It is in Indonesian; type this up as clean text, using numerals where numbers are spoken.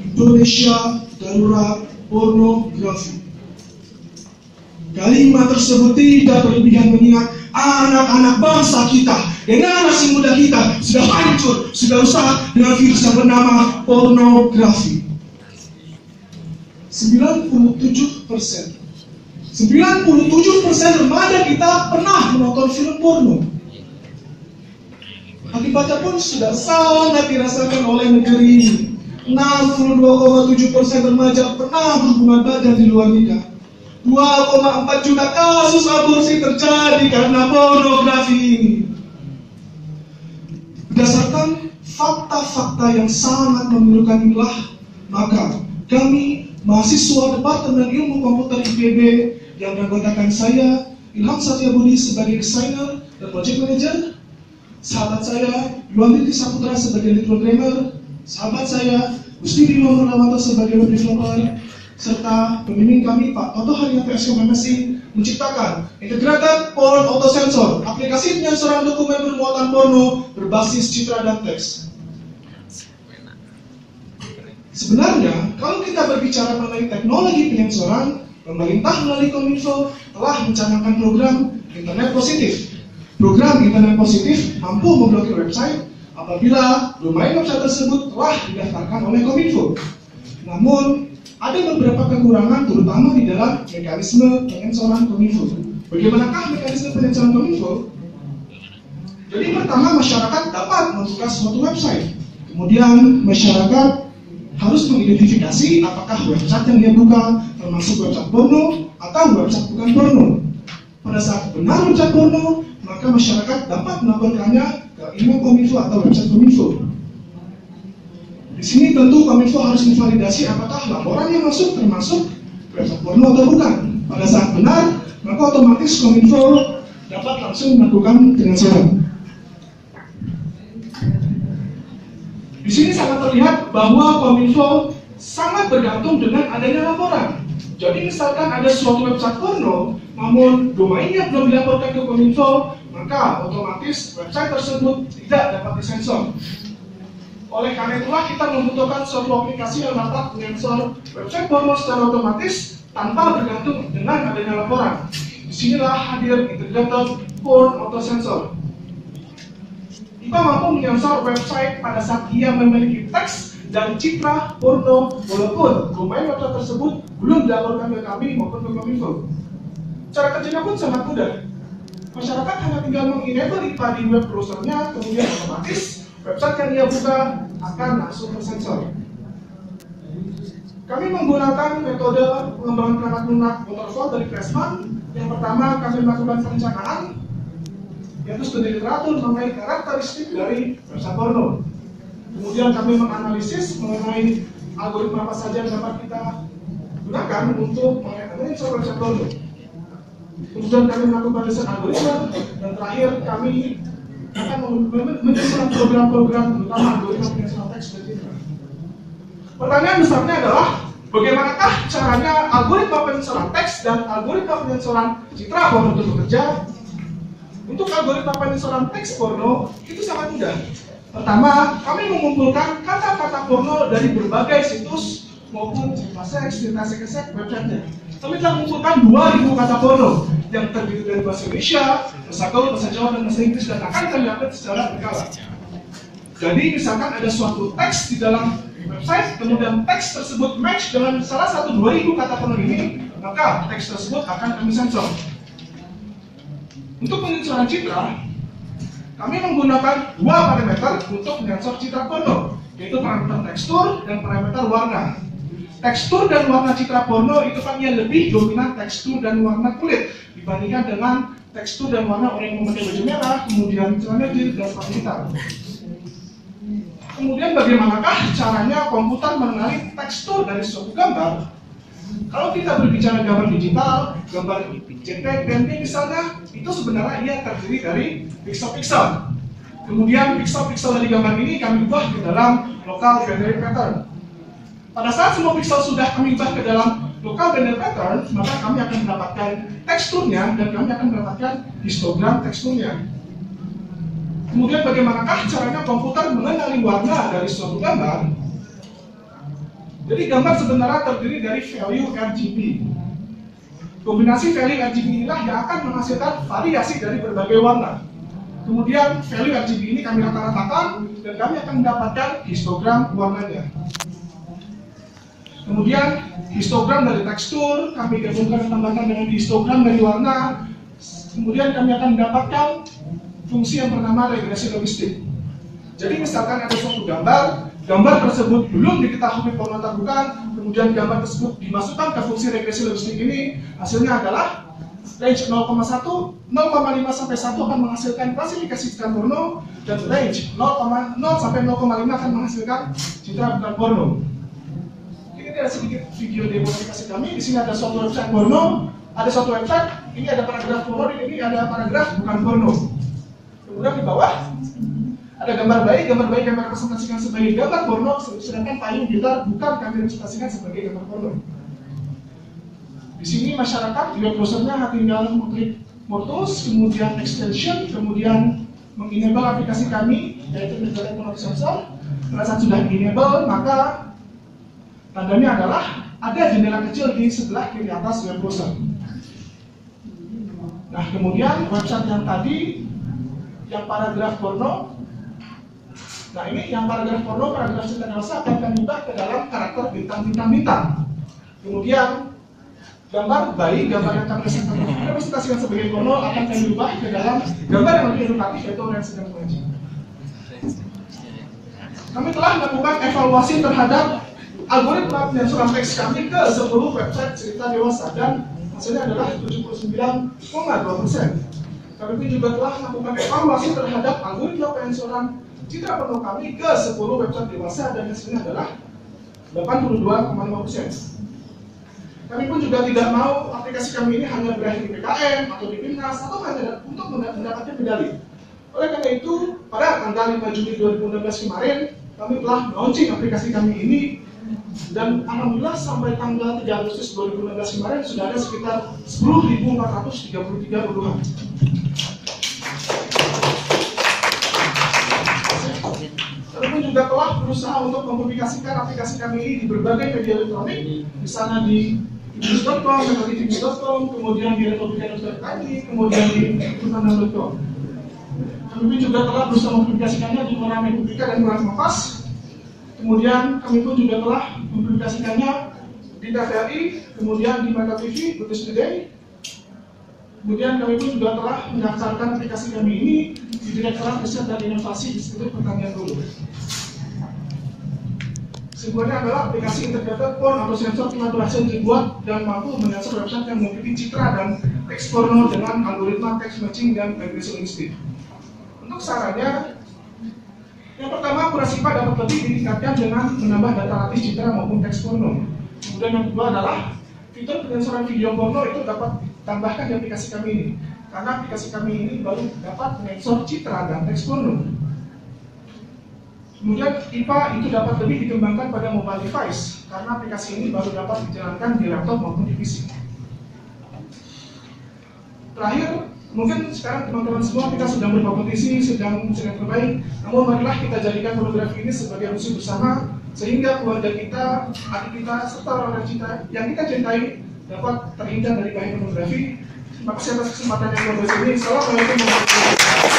Indonesia darurat pornografi. Kalimat tersebut tidak berlebihan mengingat anak-anak bangsa kita, generasi muda kita sudah hancur, sudah rusak dengan virus yang bernama pornografi. 97% remaja kita pernah menonton film porno. Akibatnya pun sudah sangat dirasakan oleh negeri ini. 62,7% remaja pernah berhubungan badan di luar nikah. 2,4 juta kasus aborsi terjadi karena pornografi ini. Berdasarkan fakta-fakta yang sangat memilukan inilah, maka kami mahasiswa Departemen Ilmu Komputer IPB yang beranggotakan saya, Ilham Satyabudi sebagai desainer dan project manager, sahabat saya Yuandri Saputra sebagai lead programmer, sahabat saya Gusti Bimo Murnawanto sebagai web developer, serta pembimbing kami Pak Toto Haryat PSkom MSc menciptakan Integrated Porn Auto Sensor, aplikasi penyensoran dokumen bermuatan porno berbasis citra dan teks. Sebenarnya, kalau kita berbicara mengenai teknologi penyensoran, pemerintah melalui Kominfo telah mencanangkan program Internet Positif. Program Internet Positif mampu memblokir website apabila domain website tersebut telah didaftarkan oleh Kominfo. Namun, ada beberapa kekurangan terutama di dalam mekanisme penyensoran Kominfo. Bagaimanakah mekanisme penyensoran Kominfo? Jadi pertama, masyarakat dapat membuka suatu website. Kemudian masyarakat harus mengidentifikasi apakah website yang dia buka termasuk website porno atau website bukan porno. Pada saat benar website porno, maka masyarakat dapat melaporkannya ke email Kominfo atau website Kominfo. Di sini tentu Kominfo harus memvalidasi apakah laporan yang masuk termasuk website porno atau bukan. Pada saat benar, maka otomatis Kominfo dapat langsung melakukan penyensoran. Di sini sangat terlihat bahwa Kominfo sangat bergantung dengan adanya laporan. Jadi misalkan ada suatu website porno, namun domainnya belum dilaporkan ke Kominfo, maka otomatis website tersebut tidak dapat disensor. Oleh karena itulah kita membutuhkan suatu aplikasi yang dapat menyensor website porno secara otomatis tanpa bergantung dengan adanya laporan. Disinilah hadir Integrated Porn Auto Sensor. Kita mampu menyensor website pada saat ia memiliki teks dan citra porno walaupun domain website tersebut belum dilaporkan ke kami maupun ke Kominfo. Cara kerjanya pun sangat mudah. Masyarakat hanya tinggal mengenable IPA di web browsernya, kemudian otomatis website yang dia buka akan langsung tersensor. Kami menggunakan metode pengembangan perangkat lunak waterfall dari Pressman. Yang pertama, kami melakukan perencanaan, yaitu studi literatur mengenai karakteristik dari website porno. Kemudian kami menganalisis mengenai algoritma apa saja yang dapat kita gunakan untuk menginstal website porno. Kemudian kami melakukan desain algoritma, dan terakhir kami akan menyusun program-program terutama algoritma penyensoran teks dan citra. Pertanyaan besarnya adalah bagaimanakah caranya algoritma penyensoran teks dan algoritma penyensoran citra porno itu bekerja? Untuk algoritma penyensoran teks porno itu sangat mudah. Pertama, kami mengumpulkan kata-kata porno dari berbagai situs maupun cerita seks websitenya. Kami telah mengumpulkan 2.000 kata porno yang terdiri dari bahasa Indonesia, bahasa Gaul, bahasa Jawa, dan bahasa Inggris, dan akan kami update secara berkala. Jadi misalkan ada suatu teks di dalam website, kemudian teks tersebut match dengan salah satu 2.000 kata porno ini, maka teks tersebut akan kami sensor. Untuk penyensoran citra, kami menggunakan 2 parameter untuk menyensor citra porno, yaitu parameter tekstur dan parameter warna. Tekstur dan warna citra porno itu kan yang lebih dominan tekstur dan warna kulit dibandingkan dengan tekstur dan warna orang yang memakai baju merah, kemudian celana jeans dan sepatu hitam. Kemudian bagaimanakah caranya komputer mengenali tekstur dari suatu gambar? Kalau kita berbicara gambar digital, gambar JPEG, PNG misalnya, itu sebenarnya ia terdiri dari pixel-pixel. Kemudian pixel-pixel dari gambar ini kami ubah ke dalam local binary pattern. Pada saat semua pixel sudah kami ubah ke dalam local binary pattern, maka kami akan mendapatkan teksturnya dan kami akan mendapatkan histogram teksturnya. Kemudian bagaimanakah caranya komputer mengenali warna dari suatu gambar? Jadi gambar sebenarnya terdiri dari value RGB. Kombinasi value RGB inilah yang akan menghasilkan variasi dari berbagai warna. Kemudian value RGB ini kami rata-ratakan dan kami akan mendapatkan histogram warnanya. Kemudian histogram dari tekstur kami gabungkan dan tambahkan dengan histogram dari warna. Kemudian kami akan mendapatkan fungsi yang bernama regresi logistik. Jadi misalkan ada suatu gambar tersebut belum diketahui porno atau bukan, kemudian gambar tersebut dimasukkan ke fungsi regresi logistik ini, hasilnya adalah range 0,1, 0,5 sampai 1 akan menghasilkan klasifikasi citra porno, dan range 0,0 sampai 0,5 akan menghasilkan citra bukan porno. Ini ada sedikit video demo aplikasi kami. Di sini ada suatu website porno, ada suatu website, ini ada paragraf porno, ini ada paragraf bukan porno. Kemudian di bawah ada gambar bayi kami representasikan sebagai gambar porno, sedangkan payung gitar bukan kami representasikan sebagai gambar porno. Di sini masyarakat di web browsernya tinggal mengklik more tools, kemudian extension, kemudian mengenable aplikasi kami, yaitu Internet Porno Sensor. Pada saat sudah enable, maka tandanya adalah ada jendela kecil di sebelah kiri atas web browser. Nah, kemudian website yang tadi, yang paragraf porno. Nah, ini yang paragraf porno, paragraf cerita dewasa akan kami ubah ke dalam karakter bintang. Kemudian gambar bayi, gambar yang kami representasikan sebagai porno akan kami ubah ke dalam gambar yang lebih edukatif, yaitu yang sedang mengaji. Kami telah melakukan evaluasi terhadap algoritma penyensoran teks kami ke 10 website cerita dewasa dan hasilnya adalah 79,2%. Kami juga telah melakukan evaluasi terhadap algoritma penyensoran citra porno kami ke 10 website dewasa dan hasilnya adalah 82,5%. Kami pun juga tidak mau aplikasi kami ini hanya berakhir di PKM atau di PIMNAS atau hanya untuk mendapatkan medali. Oleh karena itu, pada tanggal 5 Juni 2016 kemarin, kami telah launching aplikasi kami ini dan alhamdulillah sampai tanggal 3 Agustus 2016 kemarin sudah ada sekitar 10.433 unduhan. Kami pun juga telah berusaha untuk mempublikasikan aplikasi kami ini di berbagai media elektronik, misalnya di news.com, metoditics.com, kemudian di republika.id, kemudian di tunanan.com. Kami juga telah berusaha mempublikasikannya di Koran Republika dan Koran Kompas. Kemudian kami pun juga telah mempublikasikannya di TVRI, kemudian di Mata TV, British Today. Kemudian kami pun juga telah mendaftarkan aplikasi kami ini di Direktorat Riset dan Inovasi Institut Pertanian Hulu. Sebenarnya adalah aplikasi integrated porn atau sensor telah berhasil dibuat dan mampu menyensor website yang memiliki citra dan teks porno dengan algoritma text matching dan regresi logistik. Untuk sarannya, yang pertama, akurasi IPA dapat lebih ditingkatkan dengan menambah data latih citra maupun teks porno. Kemudian yang kedua adalah fitur penyensoran video porno itu dapat ditambahkan di aplikasi kami ini, karena aplikasi kami ini baru dapat menyensor citra dan teks porno. Kemudian IPA itu dapat lebih dikembangkan pada mobile device, karena aplikasi ini baru dapat dijalankan di laptop maupun di PC. Terakhir, mungkin sekarang teman-teman semua kita sedang berkompetisi, sedang terbaik, namun marilah kita jadikan pornografi ini sebagai musuh bersama, sehingga keluarga kita, adik kita, serta orang kita yang kita cintai dapat terhindar dari bahaya pornografi. Terima kasih atas kesempatan yang luar biasa ini. Assalamualaikum warahmatullahi wabarakatuh.